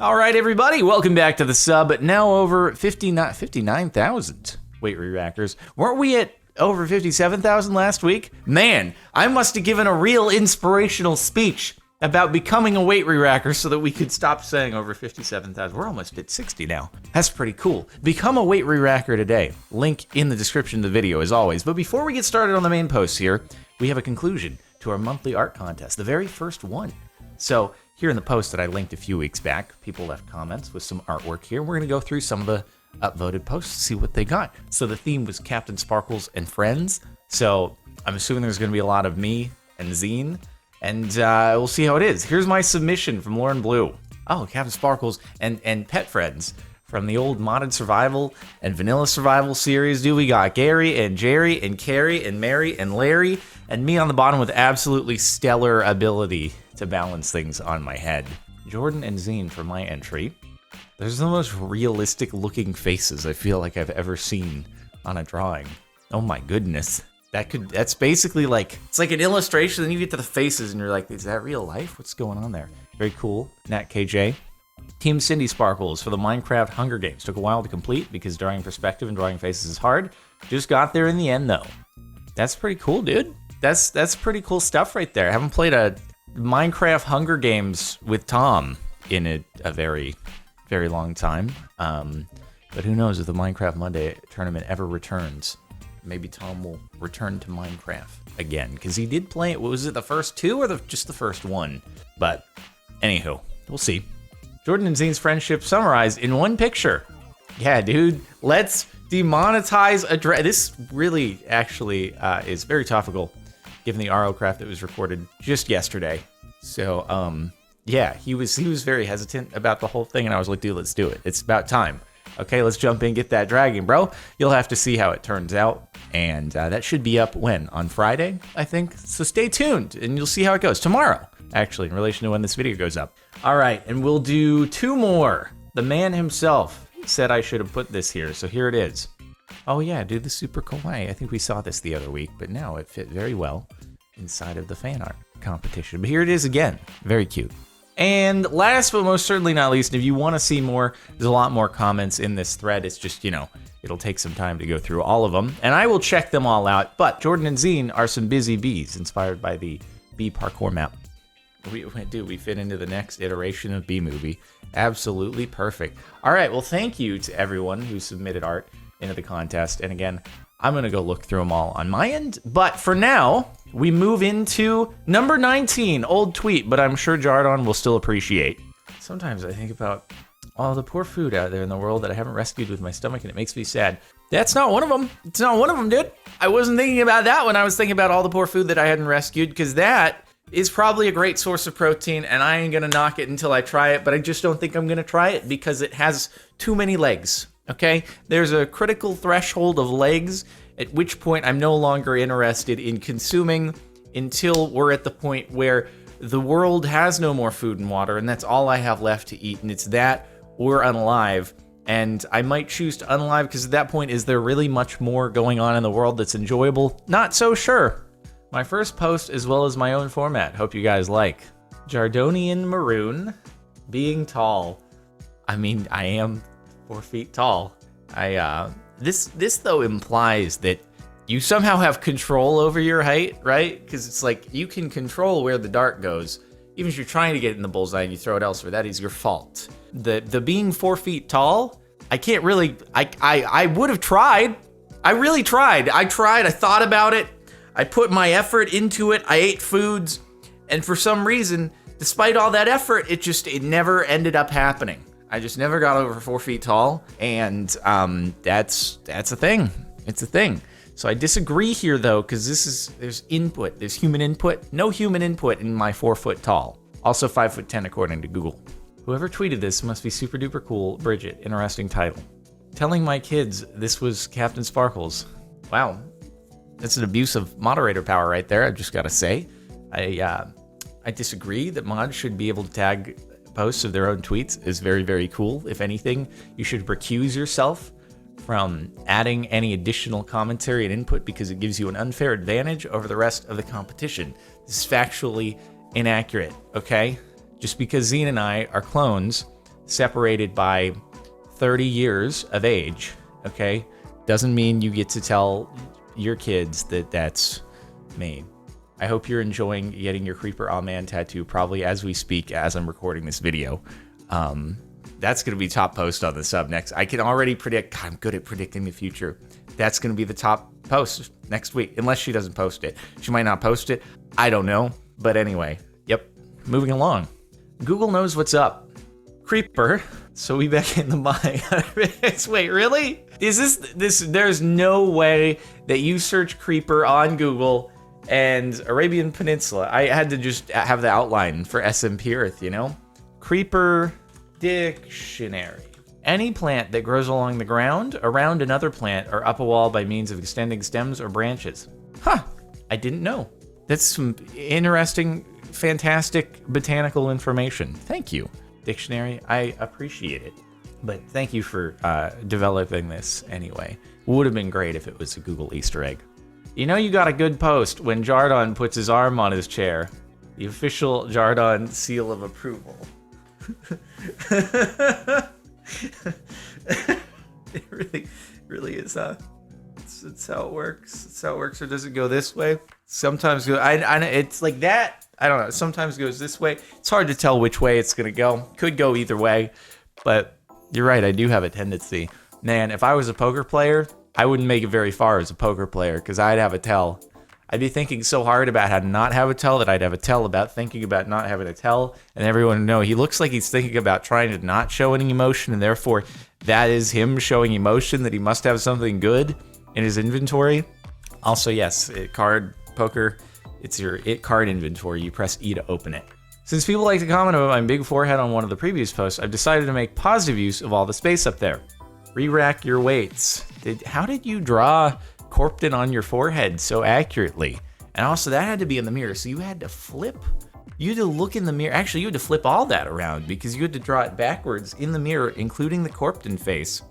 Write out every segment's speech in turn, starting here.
All right, everybody, welcome back to the sub. Now over 59,000 weight re-rackers. Weren't we at over 57,000 last week? Man, I must have given a real inspirational speech about becoming a weight re-racker so that we could stop saying over 57,000. We're almost at 60 now. That's pretty cool. Become a weight re-racker today. Link in the description of the video as always. But before we get started on the main post here, we have a conclusion to our monthly art contest, the very first one. So here in the post that I linked a few weeks back, people left comments with some artwork here. We're going to go through some of the upvoted posts to see what they got. So the theme was CaptainSparklez and friends. So I'm assuming there's going to be a lot of me and Zine, and we'll see how it is. Here's my submission from Lauren Blue. Oh, CaptainSparklez and pet friends from the old modded survival and vanilla survival series. Dude, we got Gary and Jerry and Carrie and Mary and Larry and me on the bottom with absolutely stellar ability to balance things on my head. Jordan and Zine for my entry. There's the most realistic looking faces I feel like I've ever seen on a drawing. Oh my goodness. That's basically like, it's like an illustration, then you get to the faces and you're like, is that real life? What's going on there? Very cool. Nat KJ. Team Cindy Sparkles for the Minecraft Hunger Games. Took a while to complete because drawing perspective and drawing faces is hard. Just got there in the end though. That's pretty cool, dude. That's pretty cool stuff right there. I haven't played a Minecraft Hunger Games with Tom in a very, very long time. But who knows if the Minecraft Monday tournament ever returns. Maybe Tom will return to Minecraft again, because he did play it. Was it the first two or just the first one? But anywho, we'll see. Jordan and Zine's friendship summarized in one picture. Yeah, dude, let's demonetize a This really actually is very topical, given the RO craft that was recorded just yesterday. So, yeah, he was very hesitant about the whole thing, and I was like, dude, let's do it. It's about time. Okay, let's jump in, get that dragon, bro. You'll have to see how it turns out, and that should be up when? On Friday, I think? So stay tuned, and you'll see how it goes. Tomorrow, actually, in relation to when this video goes up. All right, and we'll do two more. The man himself said I should have put this here, so here it is. Oh yeah, dude, the super kawaii. I think we saw this the other week, but now it fit very well inside of the fan art competition. But here it is again. Very cute. And last but most certainly not least, if you want to see more, there's a lot more comments in this thread. It's just, you know, it'll take some time to go through all of them, and I will check them all out. But Jordan and Zine are some busy bees inspired by the bee parkour map. We fit into the next iteration of Bee Movie. Absolutely perfect. All right, well, thank you to everyone who submitted art into the contest. And again, I'm going to go look through them all on my end. But for now, we move into number 19, old tweet, but I'm sure Jardon will still appreciate. Sometimes I think about all the poor food out there in the world that I haven't rescued with my stomach, and it makes me sad. That's not one of them. It's not one of them, dude. I wasn't thinking about that when I was thinking about all the poor food that I hadn't rescued, because that is probably a great source of protein, and I ain't going to knock it until I try it, but I just don't think I'm going to try it because it has too many legs. Okay, there's a critical threshold of legs, at which point I'm no longer interested in consuming until we're at the point where the world has no more food and water, and that's all I have left to eat, and it's that or unalive. And I might choose to unalive because at that point, is there really much more going on in the world that's enjoyable? Not so sure. My first post as well as my own format. Hope you guys like. Jardonian Maroon, being tall. I mean, I am 4 feet tall. This though implies that you somehow have control over your height, right? Because it's like you can control where the dart goes. Even if you're trying to get it in the bullseye and you throw it elsewhere, that is your fault. The being 4 feet tall, I can't really. I would have tried. I really tried. I thought about it. I put my effort into it. I ate foods, and for some reason, despite all that effort, it never ended up happening. I just never got over 4 feet tall, and that's a thing. It's a thing. So I disagree here though, because there's input, there's human input. No human input in my 4 foot tall. Also 5'10" according to Google. Whoever tweeted this must be super duper cool. Bridget, interesting title. Telling my kids this was CaptainSparklez. Wow, that's an abuse of moderator power right there. I've just got to say, I disagree that mods should be able to tag posts of their own tweets. Is very, very cool. If anything, you should recuse yourself from adding any additional commentary and input because it gives you an unfair advantage over the rest of the competition. This is factually inaccurate, okay? Just because Zine and I are clones, separated by 30 years of age, okay, doesn't mean you get to tell your kids that that's me. I hope you're enjoying getting your Creeper All-Man tattoo probably as we speak, as I'm recording this video. That's going to be top post on the sub next. I can already predict. God, I'm good at predicting the future. That's going to be the top post next week, unless she doesn't post it. She might not post it. I don't know. But anyway, yep. Moving along. Google knows what's up. Creeper. So we back in the mine. Wait, really? Is this? There's no way that you search Creeper on Google and Arabian Peninsula. I had to just have the outline for SMP Earth, you know? Creeper Dictionary. Any plant that grows along the ground, around another plant, or up a wall by means of extending stems or branches. Huh, I didn't know. That's some interesting, fantastic botanical information. Thank you, dictionary. I appreciate it. But thank you for developing this anyway. Would have been great if it was a Google Easter egg. You know you got a good post when Jardon puts his arm on his chair. The official Jardon seal of approval. It really is. It's how it works. It's how it works. Or does it go this way? Sometimes go. It's like that. I don't know. Sometimes it goes this way. It's hard to tell which way it's gonna go. Could go either way, but you're right. I do have a tendency. Man, if I was a poker player, I wouldn't make it very far as a poker player because I'd have a tell. I'd be thinking so hard about how to not have a tell that I'd have a tell about thinking about not having a tell, and everyone would know he looks like he's thinking about trying to not show any emotion, and therefore that is him showing emotion, that he must have something good in his inventory. Also, yes, card poker, it's your it card inventory. You press E to open it. Since people like to comment about my big forehead on one of the previous posts, I've decided to make positive use of all the space up there. Re-rack your weights. How did you draw Corpton on your forehead so accurately? And also that had to be in the mirror, so you had to flip. You had to look in the mirror. Actually, you had to flip all that around because you had to draw it backwards in the mirror, including the Corpton face.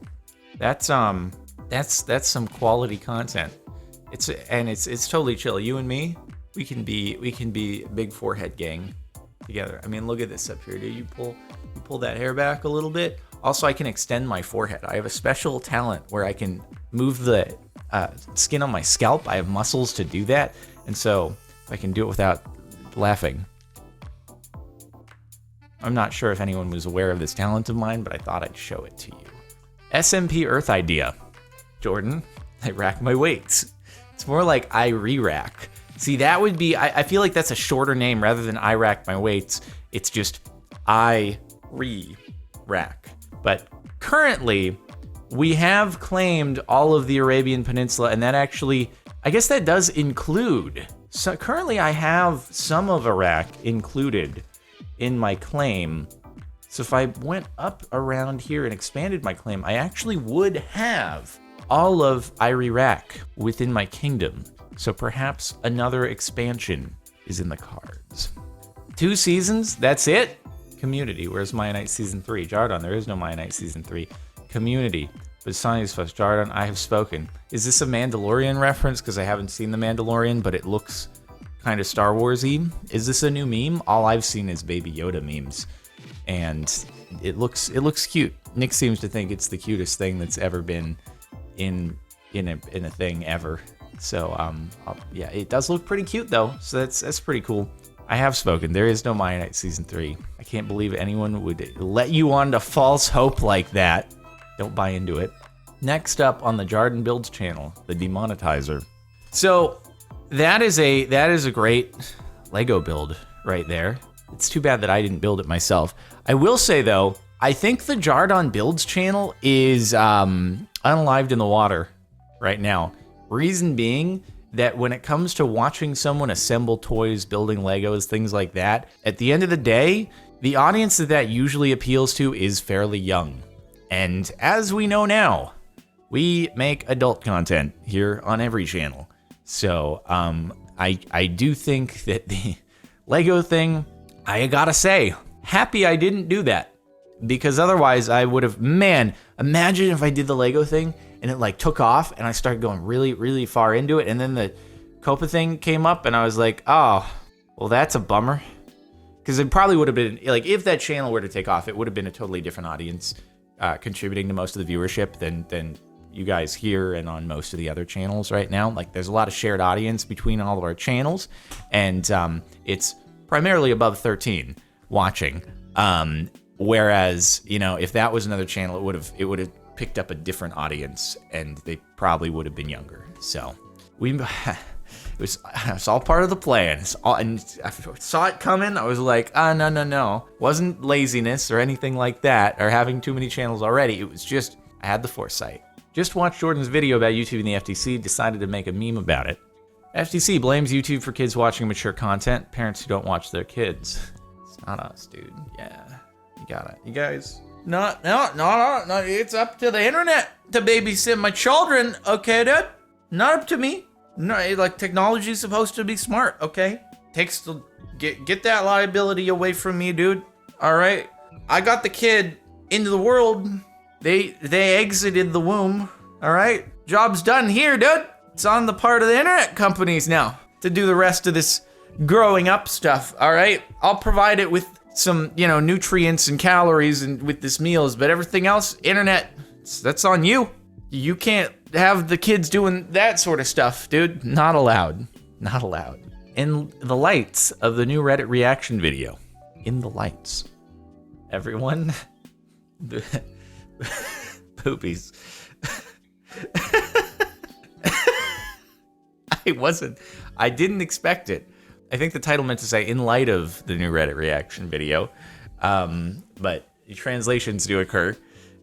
That's some quality content. It's totally chill. You and me, we can be big forehead gang together. I mean, look at this up here. You pull that hair back a little bit. Also, I can extend my forehead. I have a special talent where I can move the skin on my scalp. I have muscles to do that, and so I can do it without laughing. I'm not sure if anyone was aware of this talent of mine, but I thought I'd show it to you. SMP Earth idea. Jordan, I rack my weights. It's more like I re-rack. See, that would be, I feel like that's a shorter name rather than I rack my weights. It's just I re-rack. But currently, we have claimed all of the Arabian Peninsula, and that actually, I guess that does include. So currently, I have some of Iraq included in my claim. So if I went up around here and expanded my claim, I actually would have all of Iraq within my kingdom. So perhaps another expansion is in the cards. 2 seasons, that's it? Community, where's Mayanite Season 3? Jardon, there is no Mayanite Season 3. Community, Basani's Fuss, Jardon, I have spoken. Is this a Mandalorian reference? Because I haven't seen The Mandalorian, but it looks kind of Star Wars-y. Is this a new meme? All I've seen is Baby Yoda memes. And it looks cute. Nick seems to think it's the cutest thing that's ever been in a thing ever. So yeah, it does look pretty cute though. So that's pretty cool. I have spoken. There is no Mayanite Season 3. I can't believe anyone would let you on to false hope like that. Don't buy into it. Next up on the Jardin Builds channel, the Demonetizer. So that is a great Lego build right there. It's too bad that I didn't build it myself. I will say though, I think the Jardin Builds channel is unalived in the water right now. Reason being that when it comes to watching someone assemble toys, building Legos, things like that, at the end of the day, the audience that usually appeals to is fairly young. And as we know now, we make adult content here on every channel. So I do think that the Lego thing, I gotta say, happy I didn't do that. Because otherwise I would have, man, imagine if I did the Lego thing and it like took off and I started going really, really far into it. And then the COPPA thing came up and I was like, oh, well, that's a bummer. Because it probably would have been, like, if that channel were to take off, it would have been a totally different audience contributing to most of the viewership than you guys here and on most of the other channels right now. Like, there's a lot of shared audience between all of our channels, and it's primarily above 13 watching. Whereas, you know, if that was another channel, it would have picked up a different audience, and they probably would have been younger. So it was all part of the plan. And I saw it coming. I was like, no. Wasn't laziness or anything like that, or having too many channels already. It was just, I had the foresight. Just watched Jordan's video about YouTube and the FTC, decided to make a meme about it. FTC blames YouTube for kids watching mature content, parents who don't watch their kids. It's not us, dude. Yeah, you got it. You guys, no, it's up to the internet to babysit my children, okay, dude? Not up to me. No, like, technology is supposed to be smart, okay? Takes to get that liability away from me, dude. All right, I got the kid into the world. They exited the womb. All right, job's done here, dude. It's on the part of the internet companies now to do the rest of this growing up stuff. All right, I'll provide it with some, you know, nutrients and calories and with this meals, but everything else, internet, that's on you. You can't have the kids doing that sort of stuff, dude. Not allowed. Not allowed. In the lights of the new Reddit reaction video, in the lights, everyone, poopies. I didn't expect it. I think the title meant to say in light of the new Reddit reaction video, but translations do occur.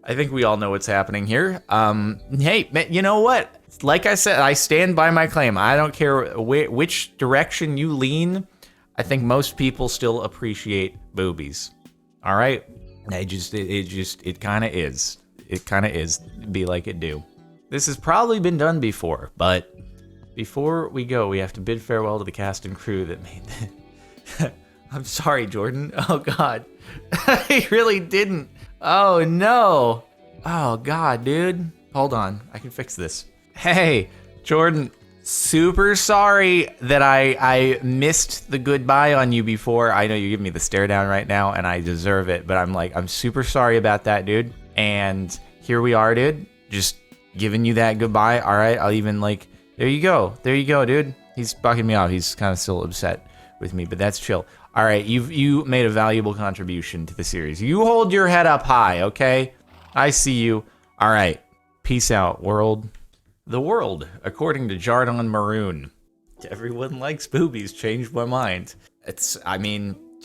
I think we all know what's happening here. Hey, you know what? Like I said, I stand by my claim. I don't care which direction you lean. I think most people still appreciate boobies. All right? It kind of is. It kind of is. Be like it do. This has probably been done before, but before we go, we have to bid farewell to the cast and crew that made it. I'm sorry, Jordan. Oh, God. I really didn't. Oh, no. Oh, God, dude. Hold on. I can fix this. Hey, Jordan. Super sorry that I missed the goodbye on you before. I know you're giving me the stare down right now, and I deserve it, but I'm super sorry about that, dude. And here we are, dude. Just giving you that goodbye. All right, I'll even, like, there you go, dude. He's bucking me off. He's kind of still upset with me, but that's chill. All right, you made a valuable contribution to the series. You hold your head up high, okay? I see you. All right, peace out, world. The world, according to Jardon Maroon. Everyone likes boobies, changed my mind. It's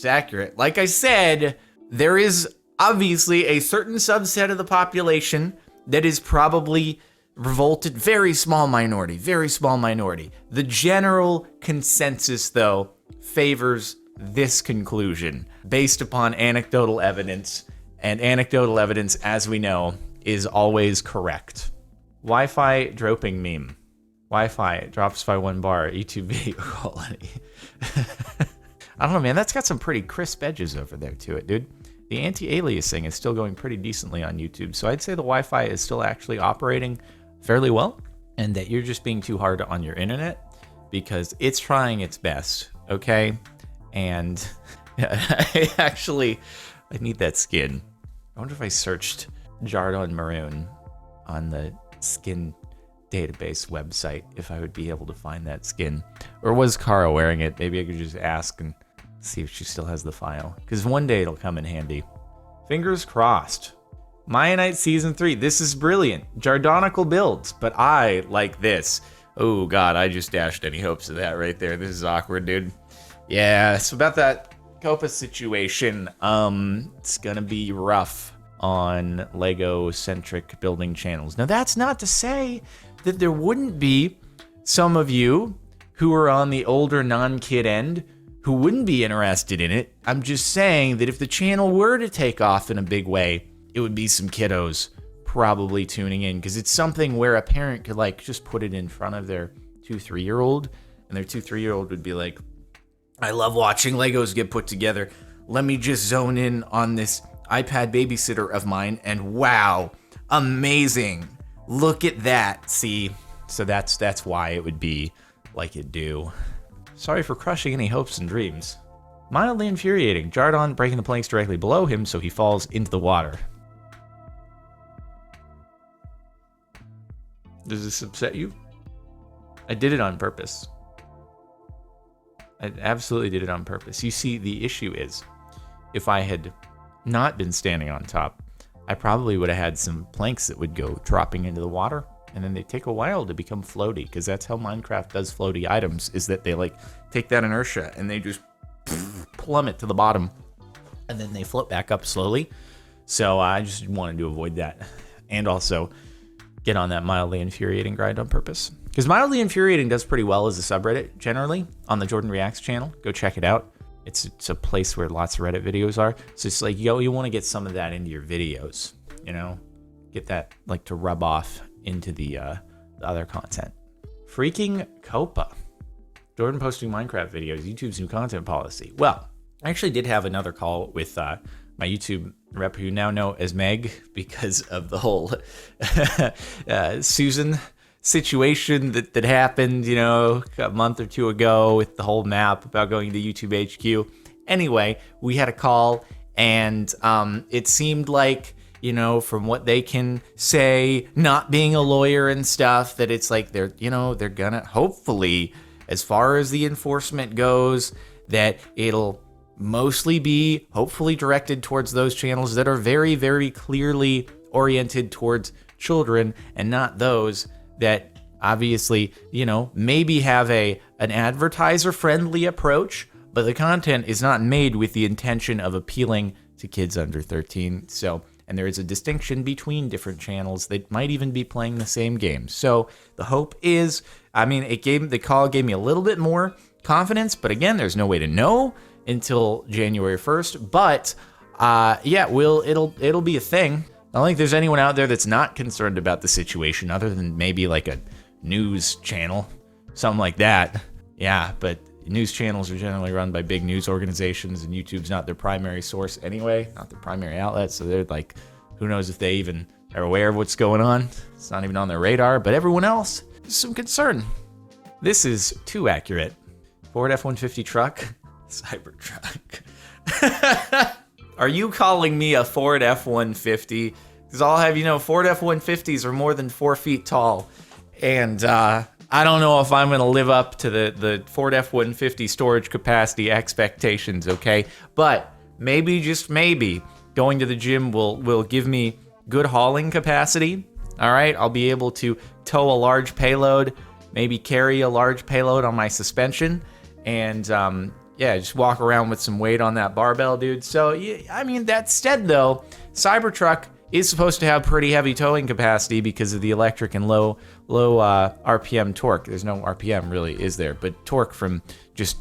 accurate. Like I said, there is obviously a certain subset of the population that is probably revolted. Very small minority. The general consensus, though, favors this conclusion based upon anecdotal evidence, and anecdotal evidence, as we know, is always correct. Wi-Fi dropping meme. Wi-Fi drops by 1 bar. YouTube video quality. I don't know, man. That's got some pretty crisp edges over there to it, dude. The anti-aliasing is still going pretty decently on YouTube, so I'd say the Wi-Fi is still actually operating fairly well, and that you're just being too hard on your internet because it's trying its best, okay? And I need that skin. I wonder if I searched Jardon Maroon on the skin database website, if I would be able to find that skin. Or was Kara wearing it? Maybe I could just ask and see if she still has the file, because one day it'll come in handy. Fingers crossed. Maya Knight Season 3. This is brilliant. Jardonical builds, but I like this. Oh, God, I just dashed any hopes of that right there. This is awkward, dude. Yeah, so about that COPPA situation, it's gonna be rough on Lego-centric building channels. Now, that's not to say that there wouldn't be some of you who are on the older non-kid end who wouldn't be interested in it. I'm just saying that if the channel were to take off in a big way, it would be some kiddos probably tuning in, because it's something where a parent could, like, just put it in front of their 2-3-year-old, and their 2-3-year-old would be like, I love watching Legos get put together. Let me just zone in on this iPad babysitter of mine, and wow, amazing. Look at that. See? So that's why it would be like it do. Sorry for crushing any hopes and dreams. Mildly infuriating. Jardon breaking the planks directly below him so he falls into the water. Does this upset you? I did it on purpose. I absolutely did it on purpose. You see, the issue is, if I had not been standing on top, I probably would have had some planks that would go dropping into the water, and then they take a while to become floaty, because that's how Minecraft does floaty items, is that they like take that inertia and they just plummet to the bottom, and then they float back up slowly. So I just wanted to avoid that, and also get on that mildly infuriating grind on purpose. Because mildly infuriating does pretty well as a subreddit, generally, on the Jordan Reacts channel. Go check it out. It's a place where lots of Reddit videos are. So it's like, yo, you want to get some of that into your videos, you know? Get that, like, to rub off into the other content. Freaking COPPA. Jordan posting Minecraft videos, YouTube's new content policy. Well, I actually did have another call with my YouTube rep who you now know as Meg because of the whole Susan situation that happened, you know, a month or two ago with the whole map about going to YouTube HQ. Anyway, we had a call, and it seemed like, you know, from what they can say, not being a lawyer and stuff, that it's like they're gonna, hopefully, as far as the enforcement goes, that it'll mostly be hopefully directed towards those channels that are very, very clearly oriented towards children, and not those that obviously, you know, maybe have an advertiser-friendly approach, but the content is not made with the intention of appealing to kids under 13. So, and there is a distinction between different channels that might even be playing the same game. So the hope is, I mean, the call gave me a little bit more confidence, but again, there's no way to know until January 1st. But yeah, it'll be a thing. I don't think there's anyone out there that's not concerned about the situation, other than maybe like a news channel, something like that. Yeah, but news channels are generally run by big news organizations, and YouTube's not their primary source anyway, not their primary outlet. So they're like, who knows if they even are aware of what's going on. It's not even on their radar, but everyone else, there's some concern. This is too accurate. Ford F-150 truck, Cybertruck. Are you calling me a Ford F-150? Because I'll have you know, Ford F-150s are more than 4 feet tall. And I don't know if I'm going to live up to the Ford F-150 storage capacity expectations, okay? But maybe, just maybe, going to the gym will give me good hauling capacity. All right, I'll be able to tow a large payload, maybe carry a large payload on my suspension, and yeah, just walk around with some weight on that barbell, dude. So, I mean, that said, though, Cybertruck is supposed to have pretty heavy towing capacity because of the electric and low RPM torque. There's no RPM really, is there? But torque from just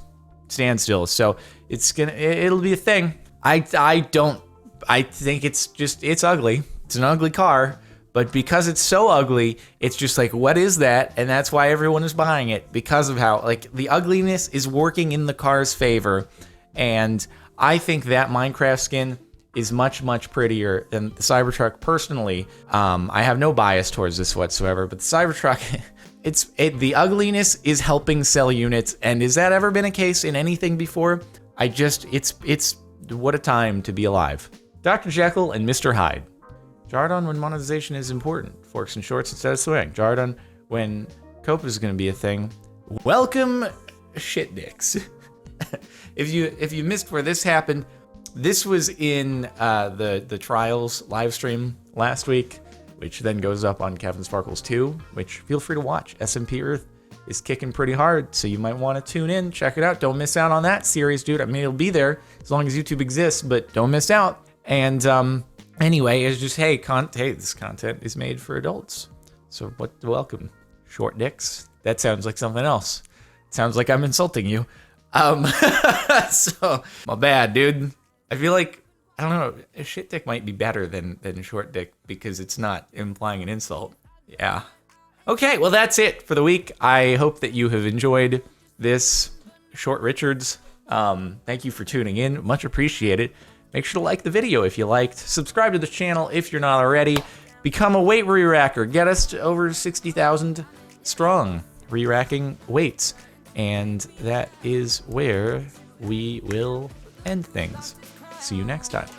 standstill. So it'll be a thing. I think it's ugly. It's an ugly car. But because it's so ugly, it's just like, what is that? And that's why everyone is buying it, because of how, like, the ugliness is working in the car's favor. And I think that Minecraft skin is much, much prettier than the Cybertruck personally. I have no bias towards this whatsoever, but the Cybertruck, the ugliness is helping sell units. And has that ever been a case in anything before? It's what a time to be alive. Dr. Jekyll and Mr. Hyde. Jardon when monetization is important. Forks and shorts instead of swing. Jardon when COPPA is going to be a thing. Welcome, shit dicks. If you missed where this happened, this was in the Trials live stream last week, which then goes up on CaptainSparklez 2, which feel free to watch. SMP Earth is kicking pretty hard, so you might want to tune in, check it out. Don't miss out on that series, dude. I mean, it'll be there as long as YouTube exists, but don't miss out. And anyway, it's just, hey, this content is made for adults. So welcome, short dicks. That sounds like something else. It sounds like I'm insulting you. So, my bad, dude. I feel like, I don't know, a shit dick might be better than short dick because it's not implying an insult. Yeah. Okay, well, that's it for the week. I hope that you have enjoyed this Short Richards. Thank you for tuning in. Much appreciated. Make sure to like the video if you liked. Subscribe to the channel if you're not already. Become a weight re-racker. Get us to over 60,000 strong re-racking weights. And that is where we will end things. See you next time.